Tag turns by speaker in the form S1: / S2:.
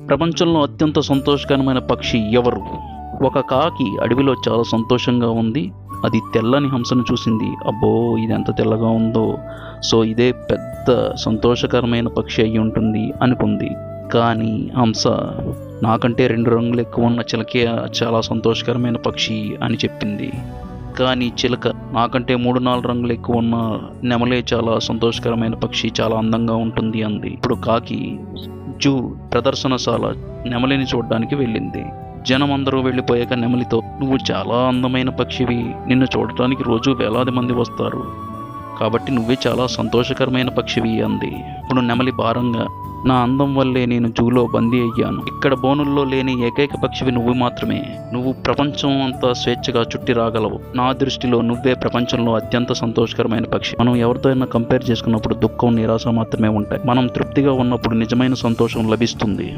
S1: ప్రపంచంలో అత్యంత సంతోషకరమైన పక్షి ఎవరు? ఒక కాకి అడవిలో చాలా సంతోషంగా ఉంది. అది తెల్లని హంసను చూసింది. అబ్బో, ఇది ఎంత తెల్లగా ఉందో, సో ఇదే పెద్ద సంతోషకరమైన పక్షి అయి ఉంటుంది అనుకుంది. కానీ హంస, నాకంటే 2 రంగులు ఎక్కువ ఉన్న చిలకే చాలా సంతోషకరమైన పక్షి అని చెప్పింది. కానీ చిలక, నాకంటే 3-4 రంగులు ఎక్కువ ఉన్న నెమలే చాలా సంతోషకరమైన పక్షి, చాలా అందంగా ఉంటుంది అంది. ఇప్పుడు కాకి జూ ప్రదర్శనశాల నెమలిని చూడడానికి వెళ్ళింది. జనం అందరూ వెళ్ళిపోయాక నెమలితో, నువ్వు చాలా అందమైన పక్షివి, నిన్ను చూడటానికి రోజు వేలాది మంది వస్తారు, కాబట్టి నువ్వే చాలా సంతోషకరమైన పక్షివి అంది. ఇప్పుడు నెమలి భారంగా, నా అందం వల్లే నేను జూలో బందీ అయ్యాను. ఇక్కడ బోనుల్లో లేని ఏకైక పక్షివి నువ్వు మాత్రమే. నువ్వు ప్రపంచం అంతా స్వేచ్ఛగా చుట్టి రాగలవు. నా దృష్టిలో నువ్వే ప్రపంచంలో అత్యంత సంతోషకరమైన పక్షి. మనం ఎవరితో అయినా కంపేర్ చేసుకున్నప్పుడు దుఃఖం, నిరాశ మాత్రమే ఉంటాయి. మనం తృప్తిగా ఉన్నప్పుడు నిజమైన సంతోషం లభిస్తుంది.